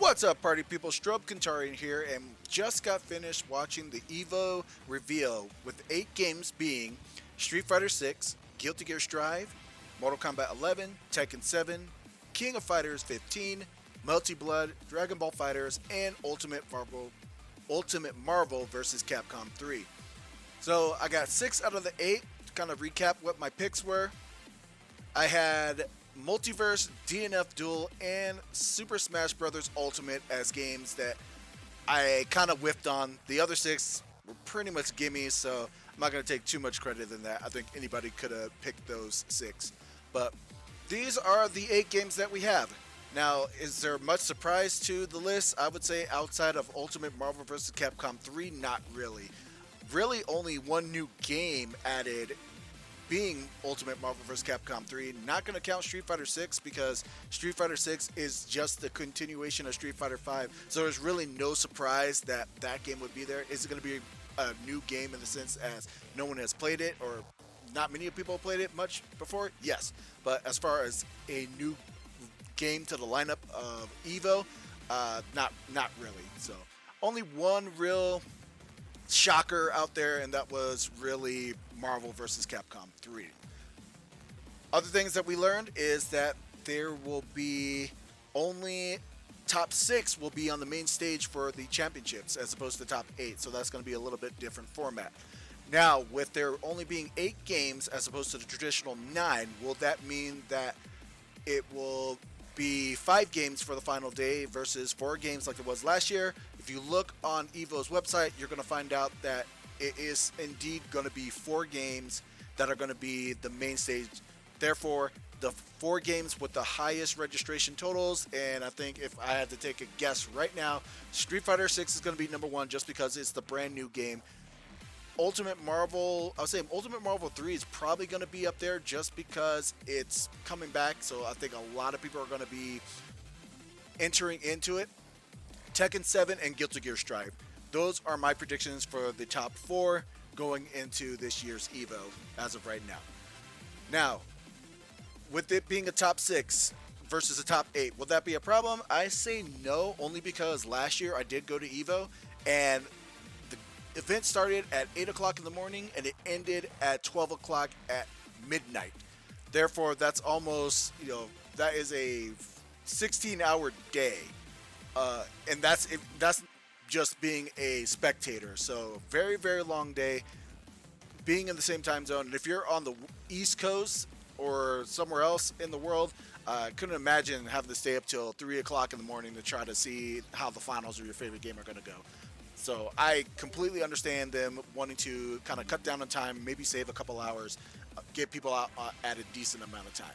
What's up, party people? Strobe Kantarian here, and just got finished watching the EVO reveal with 8 games being Street Fighter 6, Guilty Gear Strive, Mortal Kombat 11, Tekken 7, King of Fighters 15, Multi Blood, Dragon Ball Fighters, and Ultimate Marvel vs. Capcom 3. So I got 6 out of the 8. To kind of recap what my picks were, I had Multiverse, DNF Duel, and Super Smash Bros. Ultimate as games that I kind of whiffed on. The other 6 were pretty much gimmies, so I'm not going to take too much credit in that. I think anybody could have picked those 6. But these are the 8 games that we have. Now, is there much surprise to the list? I would say outside of Ultimate Marvel vs. Capcom 3, not really. Really only one new game added, being Ultimate Marvel vs. Capcom 3. Not going to count Street Fighter 6 because Street Fighter 6 is just the continuation of Street Fighter 5. So there's really no surprise that that game would be there. Is it going to be a new game in the sense as no one has played it, or not many people have played it much before? Yes. But as far as a new game to the lineup of EVO, not really. So only one real shocker out there, and that was really Marvel vs. Capcom 3. Other things that we learned is that there will be only top 6 will be on the main stage for the championships as opposed to top 8, so that's going to be a little bit different format. Now, with there only being 8 games as opposed to the traditional 9, will that mean that it will be 5 games for the final day versus 4 games like it was last year? If you look on EVO's website, you're going to find out that it is indeed going to be 4 games that are going to be the main stage. Therefore, the 4 games with the highest registration totals, and I think if I had to take a guess right now, Street Fighter 6 is going to be number 1 just because it's the brand new game. Ultimate Marvel, I would say Ultimate Marvel 3 is probably going to be up there just because it's coming back, so I think a lot of people are going to be entering into it. Tekken 7 and Guilty Gear Strive. Those are my predictions for the top 4 going into this year's EVO as of right now. Now, with it being a top 6 versus a top 8, will that be a problem? I say no, only because last year I did go to EVO, and the event started at 8 o'clock in the morning and it ended at 12 o'clock at midnight. Therefore, that's almost, that is a 16-hour day. And that's just being a spectator. So very, very long day, being in the same time zone. And if you're on the East Coast or somewhere else in the world, I couldn't imagine having to stay up till 3 o'clock in the morning to try to see how the finals of your favorite game are going to go. So I completely understand them wanting to kind of cut down on time, maybe save a couple hours, get people out at a decent amount of time.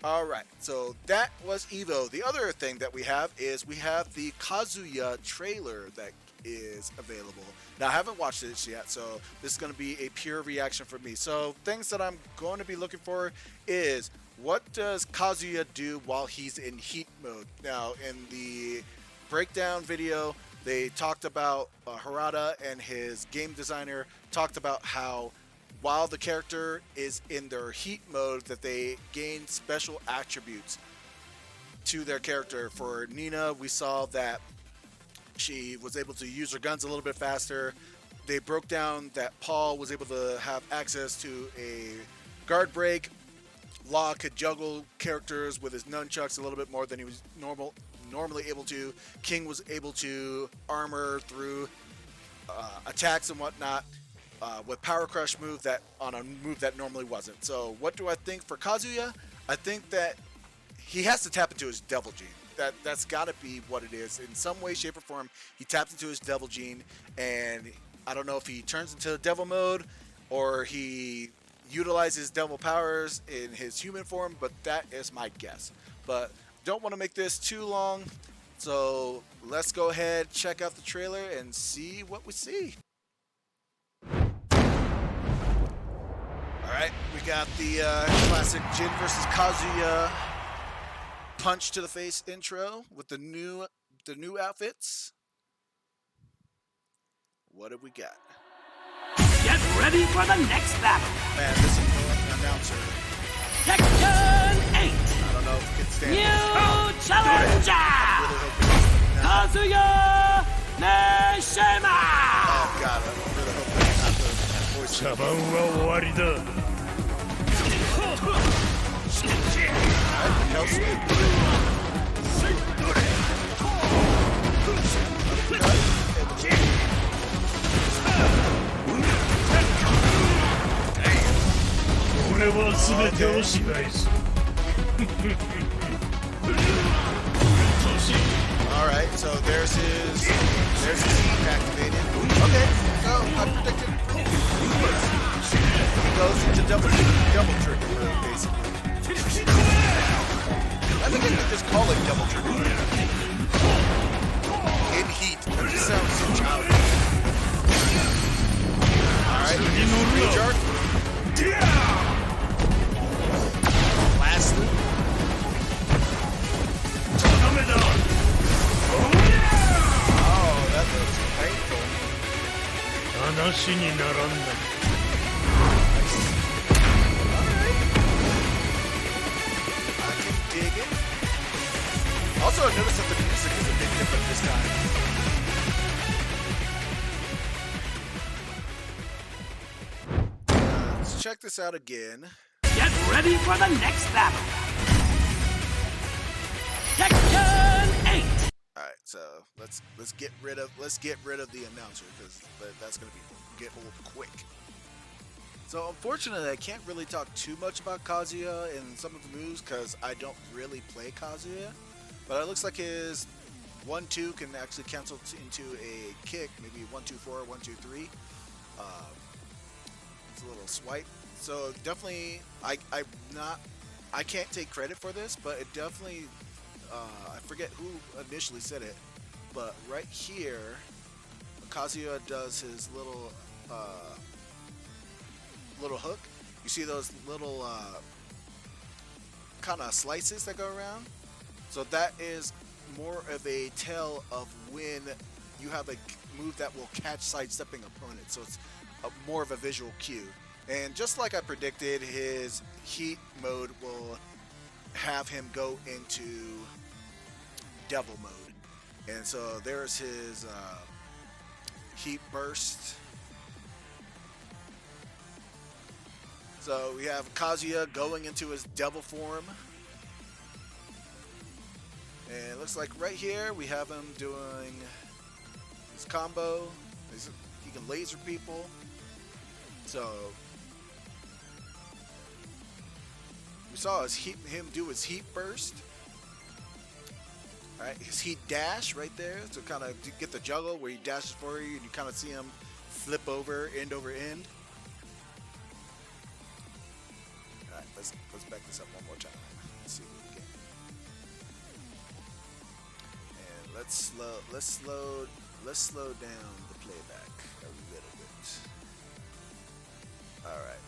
All right, so that was EVO. The other thing that we have is we have the Kazuya trailer that is available. Now, I haven't watched this yet, so this is going to be a pure reaction for me. So things that I'm going to be looking for is, what does Kazuya do while he's in heat mode? Now, in the breakdown video, they talked about Harada and his game designer talked about how while the character is in their heat mode, that they gain special attributes to their character. For Nina, we saw that she was able to use her guns a little bit faster. They broke down that Paul was able to have access to a guard break. Law could juggle characters with his nunchucks a little bit more than he was normally able to. King was able to armor through attacks and whatnot with Power Crush move that on a move that normally wasn't. So what do I think for Kazuya? I think that he has to tap into his Devil Gene. That's got to be what it is. In some way, shape, or form, he taps into his Devil Gene, and I don't know if he turns into Devil mode or he utilizes Devil powers in his human form, but that is my guess. But don't want to make this too long, so let's go ahead, check out the trailer, and see what we see. Alright, we got the classic Jin versus Kazuya punch to the face intro with the new outfits. What have we got? Get ready for the next battle! Man, this is announcer. Tekken 8! I don't know if it can stand New challenger! I'm really hoping Kazuya Neshima! Oh god, I really hope that's not the voice. 茶番は終わりだ。 Hell sweep. Alright, so there's his heat activated. Okay, so I predicted. He goes into double trigger mode, basically. I think I could just call it double trigger mode. In heat. That just sounds so childish. Alright, recharge. Lastly. Oh, that looks painful. 話にならんだ。 I can dig it. Also, I noticed that the music is a bit different this time. Let's check this out again. Get ready for the next battle. Tekken 8. All right, so let's get rid of the announcer because that's gonna get old quick. So unfortunately, I can't really talk too much about Kazuya and some of the moves because I don't really play Kazuya. But it looks like his 1-2 can actually cancel into a kick, maybe 1-2-4, 1-2-3. It's a little swipe. So definitely, I can't take credit for this, but it definitely, I forget who initially said it, but right here, Kazuya does his little hook. You see those little kind of slices that go around? So that is more of a tell of when you have a move that will catch sidestepping opponents. So it's more of a visual cue. And just like I predicted, his heat mode will have him go into devil mode. And so there's his heat burst. So we have Kazuya going into his devil form. And it looks like right here we have him doing his combo. He can laser people. So we saw him do his heat burst. Alright, his heat dash right there to kind of get the juggle where he dashes for you and you kind of see him flip over end. Alright, let's back this up one more time. Let's see what we get. And let's slow down the playback a little bit. Alright.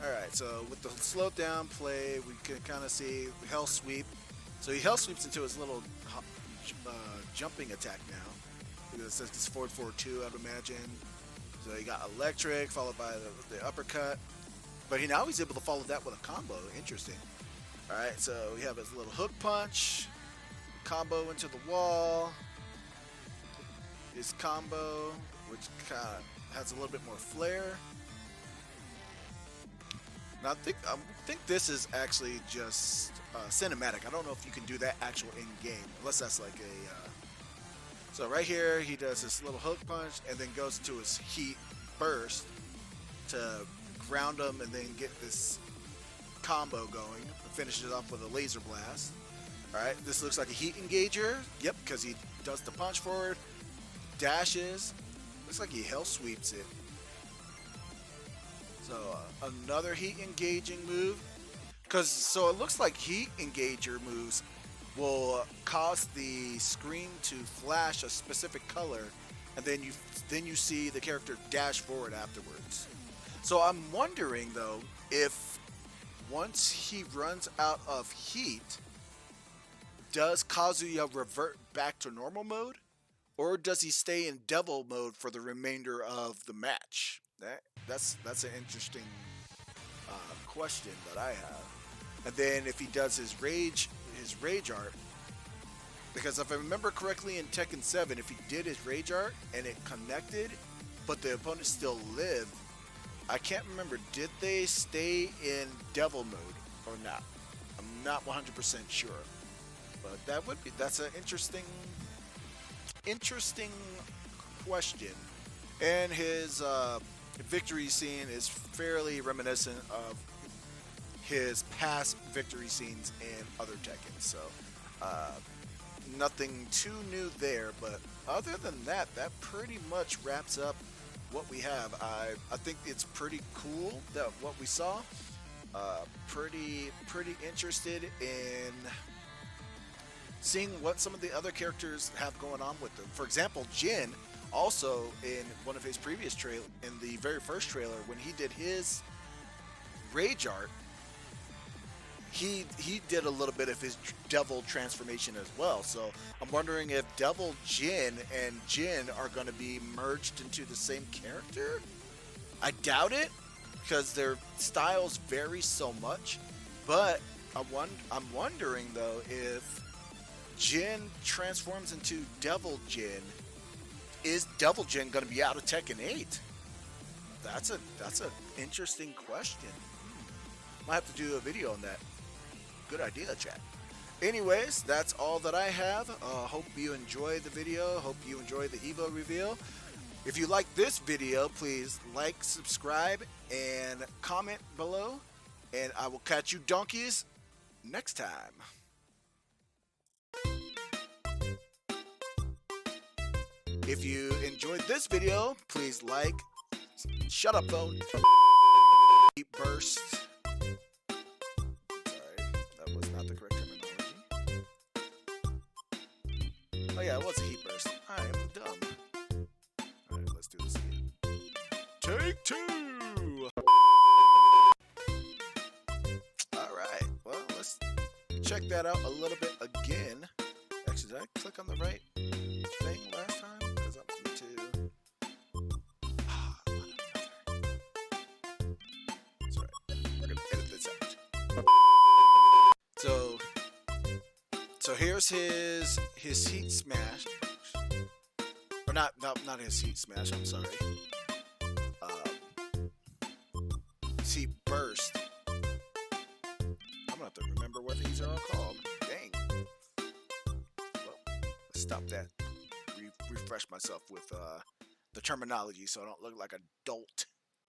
Alright, so with the slowed down play, we can kind of see hell sweep. So he hell sweeps into his little jumping attack now. It says it's forward 4-2, I'd imagine. So he got electric, followed by the uppercut. But now he's able to follow that with a combo. Interesting. Alright, so we have his little hook punch, combo into the wall, his combo, which kind of has a little bit more flair. Now I think this is actually just cinematic. I don't know if you can do that actual in-game, unless that's like a... So right here, he does this little hook punch, and then goes into his heat burst to ground him, and then get this combo going. Finishes it off with a laser blast. Alright, this looks like a heat engager. Yep, because he does the punch forward, dashes. Looks like he hell sweeps it. So another heat engaging move. So it looks like heat engager moves will cause the screen to flash a specific color, and then you see the character dash forward afterwards. So I'm wondering though if once he runs out of heat, does Kazuya revert back to normal mode, or does he stay in devil mode for the remainder of the match? That's an interesting question that I have. and then if he does his rage art, because if I remember correctly in Tekken 7, if he did his rage art and it connected, but the opponent still lived, I can't remember, did they stay in devil mode or not? I'm not 100% sure, but that's an interesting question. And his victory scene is fairly reminiscent of his past victory scenes in other Tekken, so nothing too new there. But other than that, that pretty much wraps up what we have. I think it's pretty cool that what we saw. Pretty interested in seeing what some of the other characters have going on with them. For example, Jin, also in one of his previous trailer, in the very first trailer, when he did his rage art, he did a little bit of his devil transformation as well. So I'm wondering if Devil Jin and Jin are going to be merged into the same character. I doubt it, because their styles vary so much. But I'm wondering though, if Jin transforms into Devil Jin, is Devil Jin going to be out of Tekken 8? That's an interesting question. Might have to do a video on that. Good idea, chat. Anyways, that's all that I have. Hope you enjoyed the video. Hope you enjoyed the EVO reveal. If you like this video, please like, subscribe, and comment below. And I will catch you donkeys next time. If you enjoyed this video, please like. Shut up, phone. Burst. Not the correct terminology. Oh yeah, it was a heat burst. I am dumb. Alright, let's do this again. Take 2! Alright, well, let's check that out a little bit again. Actually, did I click on the right thing last time? Because I want to... It's alright. We're going to edit this out. So here's his heat smash, or not his heat smash. I'm sorry. His heat burst. I'm gonna have to remember what these are all called. Dang. Well, let's stop that. Refresh myself with the terminology so I don't look like a dolt.